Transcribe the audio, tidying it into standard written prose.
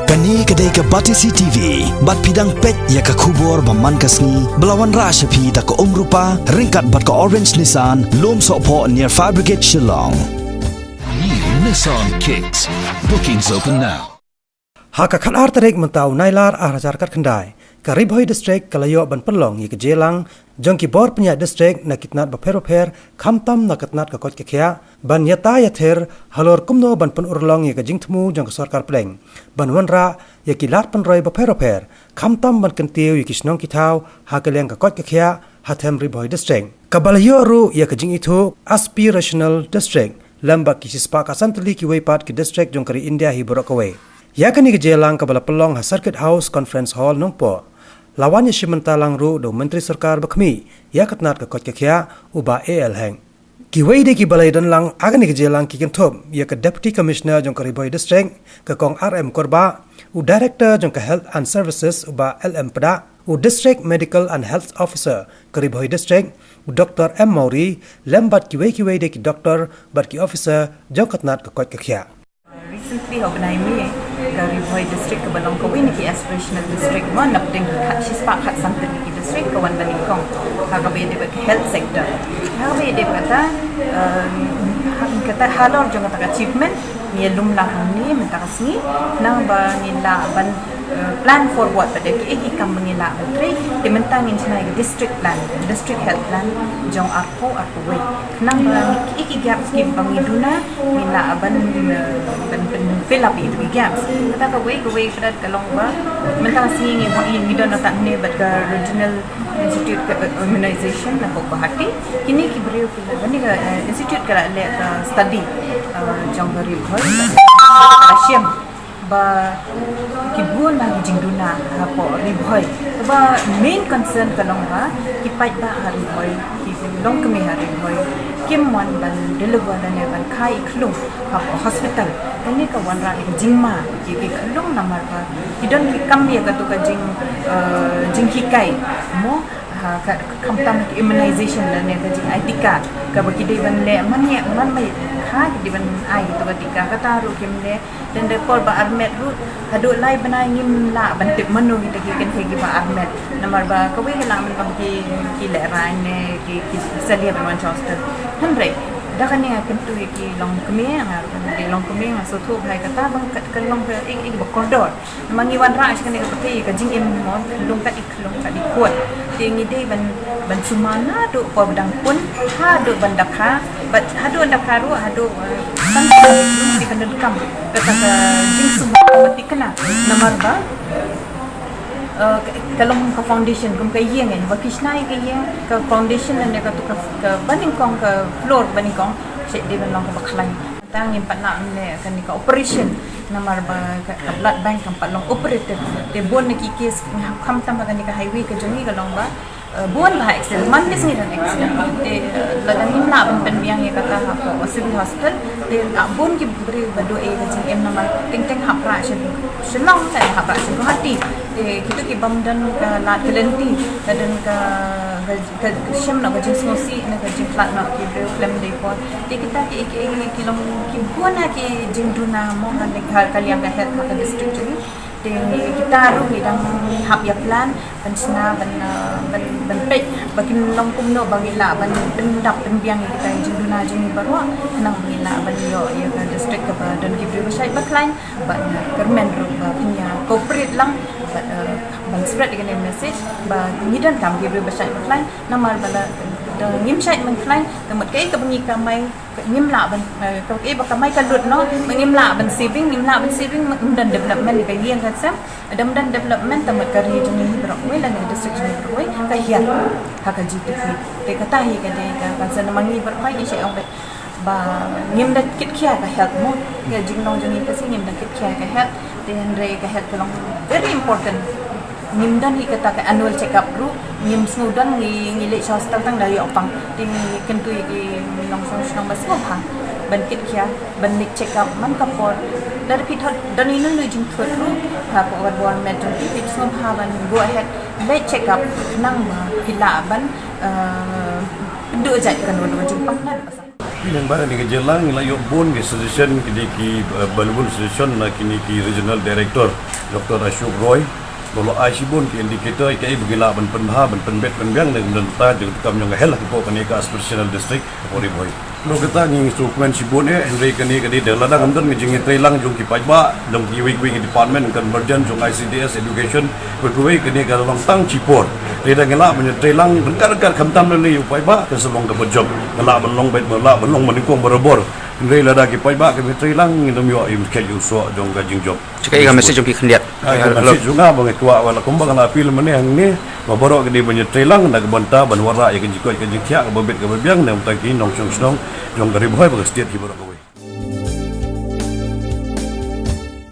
Kani kedai ke Batisi TV, bat pidang pet ya ke kubur baman kasni, belawan rasyapi tak ke rupa, ringkat bat ke Orange Nissan, lom sokpo near Fire Brigade Shillong. New Nissan Kicks. Bookings open now. Haka khalar tarik mentau nailar arajar kat kendai. Karibhoi district kalayo ban perlong ye ke jelang, jongki bor penya district nakitnat baper khamtam nakatnat ka kot ke khia, ban yata yather halor kumno ban pen urlong ye ke jingthmu jong sarkar pleng. Ban wanra ye ki lat pen roi baper khamtam ban kentiu ye kisnong kitau hakeleng ka kot ke khia hathem ribhoi district. Kabalayo ru ye ke jing itu aspirational district. Lambak kisispa kasantli ki weipat ki district jongkari India hi borokawai. Yakani ke jelang kabala pelong ha Circuit House Conference Hall nongpo. Lawannya Shimanta Langru do Menteri Sarkar Bakmi yakatnat ke kot ke khia uba AL hang. Ki weide ki balai dan lang agani ke jelang ki kenthop ya ke Deputy Commissioner jongkari Boy District ke kong RM Korba u Director jongka Health and Services uba LM Pada u District Medical and Health Officer ke Boy District u Dr. M Mauri lembat ki weide ki doctor bat ki officer jongkatnat ke kot ke khia. Recently organized me Ribhoi district ke Balong Kawin ki aspirational district mon napting kat sispak kat santan ki district kawan Balingkong hagabe de health sector hagabe de kata halor jong kata achievement ni lum lah ni mentang sini nang ba ni la ban plan forward pada ki ikam mengila menteri di mentang ni cina district health plan jong arpo we nang ba ki gaps ki bangiduna ni la ban fill up itu gaps kata ka we pada kalong ba mentang sini ni don tak ni but the regional institute immunization na ko bahati kini ki beriu ki ni institute kala le study jong beri Russian ba kibun lagi jingduna hapo Ribhoi ba main concern kalong ba kipai ba Ribhoi ki long kemi Ribhoi kim wan ban deliver dan ban khai khlung hapo hospital kani ka wan ra jingma ki khlung namar ba kidon ki kam ye ka tu ka jing hikai mo kamtam immunization dan yang kaji etika ka bagi dia ban le man mai kha di ban ai tu etika kata ru kimle dan dekor ba armet ru hadu lai banai ngim la ban tip menu kita ki kan ki ba armet namar ba ka we la man ki le ran ne ki salia ban wan chostel hanre dah kan ni akan tu ki long kemi di long kemi so tu bhai kata bang kan long ik bakordor mangi wan ra kan ni pati ka jing im mon long kat ik long kat ikut tingi dei ban sumana do po badang pun ha do bandakha but hadu andakaru hadu kan di kan kam kata jing sumana mati kena namar ba kalau ke foundation kum ke yeng ni bakisnai ke yeng ke foundation dan ka tu ke Balingkong ke floor Balingkong cek di Balong ke bakhlai tang impat nak ne kan ni ka operation namar ba ke blood bank kan long operative de bon ni case kham tam kan ni ka highway ke jongi ka long ba bon ba accident man bis ni dan accident de ladan ni na ban biang ye kata ha ko civil hospital de bon ki beri ba do e jing em namar ting hapra shenong ta hapra shen hati de kita ki bam dan la kelenti dan ka shem na jing sosi na ka jing flat na ki flem de ko de kita ki long ki bona ki jing duna mo kan de kalian ka health ka district ni de kita ru ni dang hap ya plan pensna ban pek bagi long kumno bangila ban pendap penbiang kita jing duna jing barwa nang bangila ban yo ya ka district ka dan ki beri besai baklain ban kermen ru punya corporate lang ban spread dengan message ba ngidan kam ki beri besai baklain namar bala ngim sai man klain kemat kai ka bengi kamai ngim la ban ka ke ba kamai ka lut no ngim la ban saving dan development ka yang kan sam dan development tamat kari jeni beroi dan district jeni beroi ka hian ha ka GTP te kata hi ka de ka pasal mangi berpai isai ong ba ngim da kit khia ka health mo ka jingnong jeni ka sing ngim da kit khia ka health then re ka health long very important ngim dan kata ka annual check up ru ngim snudan ngi le chos tang dari opang ting kentu ki long song basmo ha ban kit kya ban nik check up man ka por dari pithot dan inu lu jing thot ru ha ko war met to pit som ha ban go ahead let check up nang ma pila ban do jai kan do jing pang na Pinang bahan ni kejelang layu bon ke suggestion ki balbul suggestion na kini ki regional director Dr. Ashok Roy bolo aisibon ki indicator kai bugila ban penha ban penbet penbiang dan ta jeung kam yang hel ko kani ka aspirational district Pori Boy lo kata ni instrumen sibon Henry kani kadi de ladang amdan ngejing trelang jong ki pajba jong ki wing department convergent jong ICDS education berkuai kani ka long tang cipor reda ngela men trelang berkar-kar khamtam le pajba ke selong ke bejom ngela ban long bet ngela ban long menikong berobor Henry lada ki pajba ke trelang ngidom yo im ke yu so jong ka jing job Cakap ikan message jom ki kendiat. Masih juga bang kuat wala kumbang na film ni hang ni maborok ke di banyak trelang nak banta ban wara ya ke jikoi ke jikya ke bebet ke bebiang dan utang ki nong song jong garib hoy bang setiap ki borok